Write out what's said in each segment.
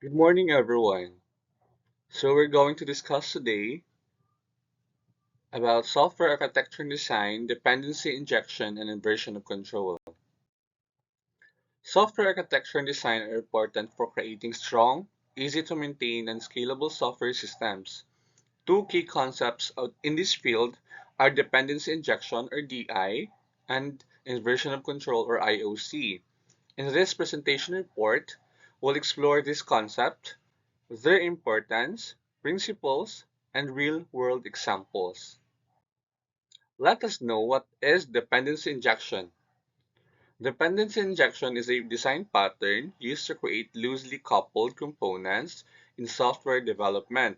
Good morning, everyone. So we're going to discuss today about software architecture and design, dependency injection, and inversion of control. Software architecture and design are important for creating strong, easy to maintain, and scalable software systems. Two key concepts in this field are dependency injection or DI and inversion of control or IoC. In this presentation report, we'll explore this concept, their importance, principles, and real-world examples. Let us know what is dependency injection. Dependency injection is a design pattern used to create loosely coupled components in software development.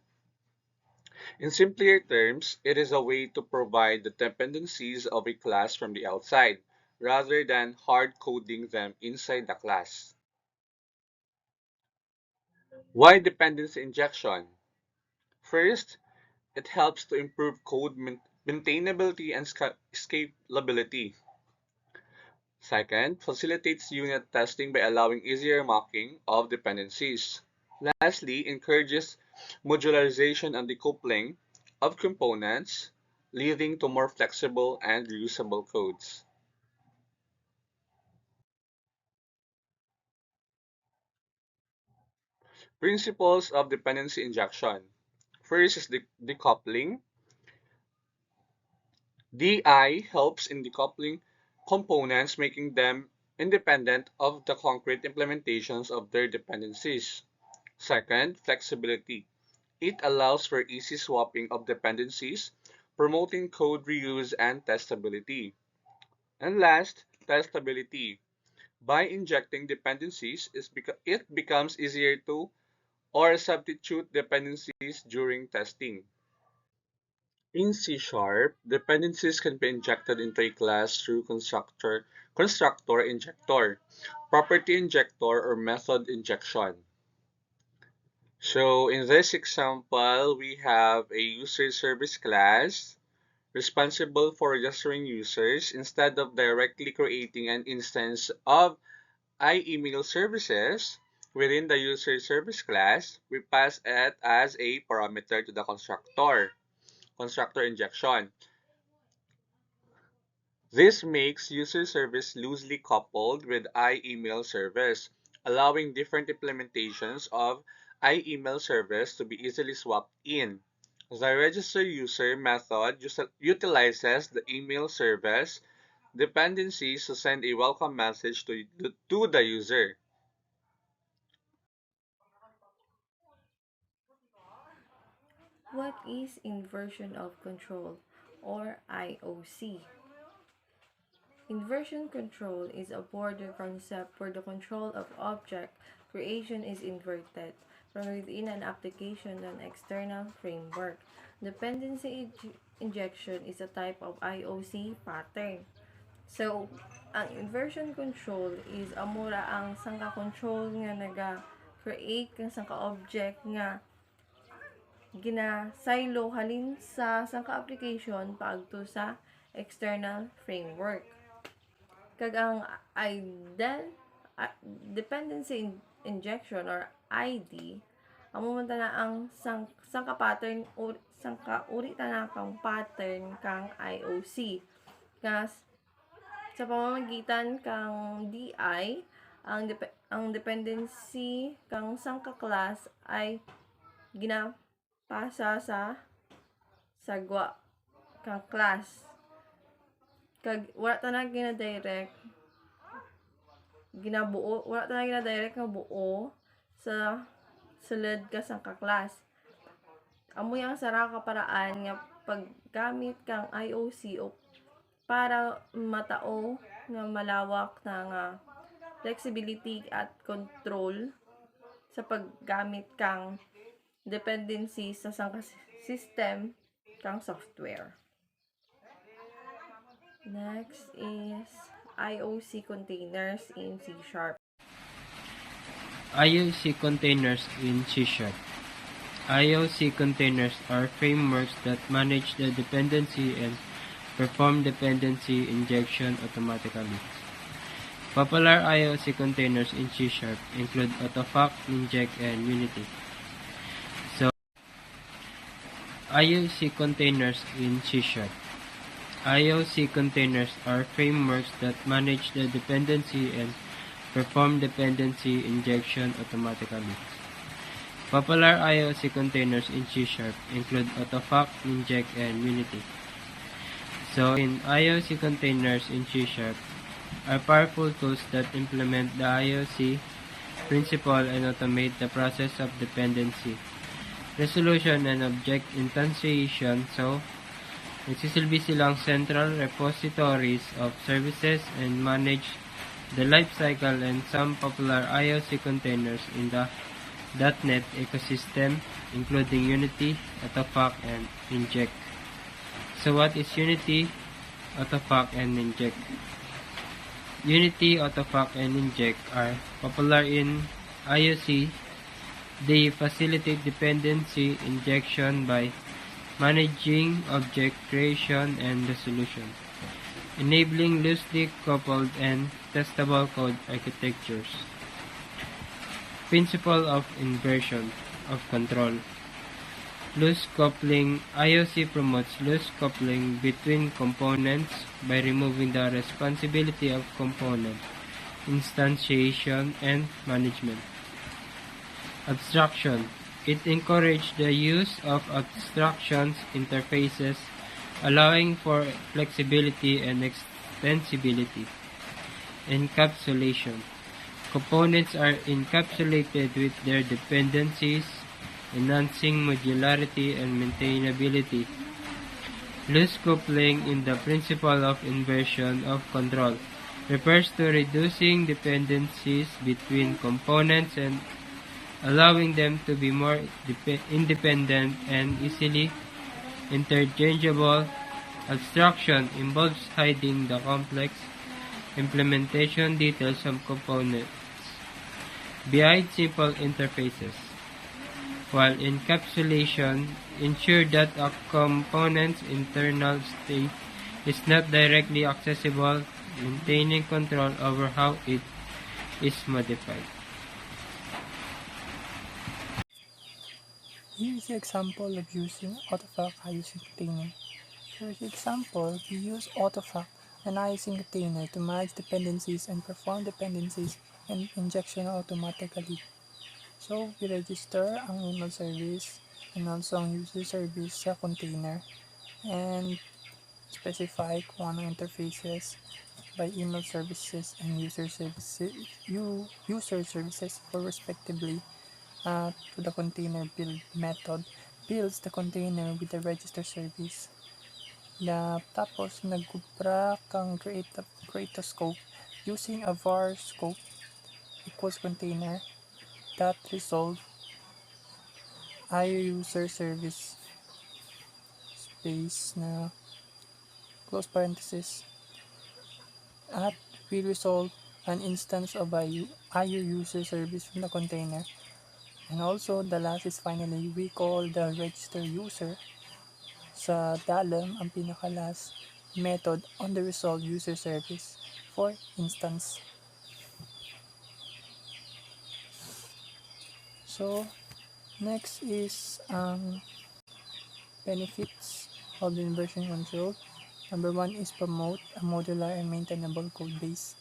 In simpler terms, it is a way to provide the dependencies of a class from the outside, rather than hard coding them inside the class. Why dependency injection? First, it helps to improve code maintainability and scalability. Second, facilitates unit testing by allowing easier mocking of dependencies. Lastly, encourages modularization and decoupling of components, leading to more flexible and reusable codes. Principles of dependency injection. First is decoupling. DI helps in decoupling components, making them independent of the concrete implementations of their dependencies. Second, flexibility. It allows for easy swapping of dependencies, promoting code reuse and testability. And last, testability. By injecting dependencies, it becomes easier to or substitute dependencies during testing. In C Sharp, dependencies can be injected into a class through constructor injector, property injector, or method injection. So in this example, we have a user service class responsible for registering users. Instead of directly creating an instance of iEmail services within the user service class, we pass it as a parameter to the constructor injection. This makes user service loosely coupled with iEmail service, allowing different implementations of iEmail service to be easily swapped in. The register user method utilizes the email service dependencies to send a welcome message to the user. What is inversion of control or IoC? Inversion control is a broader concept where the control of object creation is inverted from within an application to an external framework. Dependency injection is a type of IoC pattern. So, ang inversion control is amura ang sangka control nga naga-create kang sangka object nga gina-silo halin sa sangka application paagto sa external framework. Kag ang dependency injection or ID amo man na ang sangka pattern or sangka uri na kang pattern kang IoC. Kas sa pamamagitan kang DI ang dependency kang sangka class ay ginapasa sa sagwa kang class. Kag wala ta na gina-direct wala ta na gina-direct nga buo sa sulod ka sang ka-class. Amoy ang sara ka paraan nga paggamit kang IoC o para matao nga malawak na nga flexibility at control sa paggamit kang dependency sa sang system kang software. Next is IoC containers in C#. IoC containers in C#. IoC containers are frameworks that manage the dependency and perform dependency injection automatically. Popular IoC containers in C# include AutoFac, Ninject, and Unity. So, IoC containers in C#. IoC containers are frameworks that manage the dependency and perform dependency injection automatically. Popular IoC containers in C# include AutoFac, Ninject, and Unity. So, in IoC containers in C# are powerful tools that implement the IoC principle and automate the process of dependency resolution and object instantiation. So, nagsisilbi silang central repositories of services and manage the lifecycle and some popular IoC containers in the .NET ecosystem, including Unity, AutoFac, and Inject. So what is Unity, AutoFac, and Inject? Unity, AutoFac, and Inject are popular in IoC. They facilitate dependency injection by managing object creation and resolution, enabling loosely coupled and testable code architectures. Principle of inversion of control. Loose coupling. IoC promotes loose coupling between components by removing the responsibility of component instantiation and management. Abstraction. It encourages the use of abstractions interfaces, allowing for flexibility and extensibility. Encapsulation. Components are encapsulated with their dependencies, enhancing modularity and maintainability. Loose coupling in the principle of inversion of control refers to reducing dependencies between components and allowing them to be more independent and easily interchangeable. Abstraction involves hiding the complex implementation details of components behind simple interfaces, while encapsulation ensures that a component's internal state is not directly accessible, maintaining control over how it is modified. Here is the example of using AutoFac IoC container. For example, we use AutoFac, an IoC container, to manage dependencies and perform dependencies and injection automatically. So, we register ang email service and also ang user service sa container and specify kung anong interfaces by email services and user services or respectively. To the container build method builds the container with the register service. Tapos nagkupra kang create a scope using a var scope equals container dot resolve user service space na close parenthesis at we resolve an instance of IO user service from the container. And also, the last is finally, we call the register user sa dalam ang pinaka-last method on the resolve user service for instance. So, next is benefits of the inversion control. Number 1 is promote a modular and maintainable code base.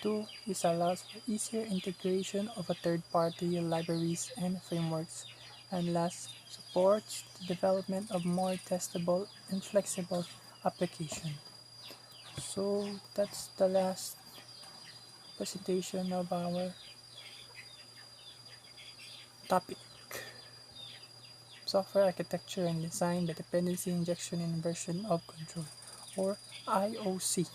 2 is allows for easier integration of a third-party libraries and frameworks. And last, supports the development of more testable and flexible application. So that's the last presentation of our topic. Software architecture and design, the dependency injection and inversion of control, or IoC.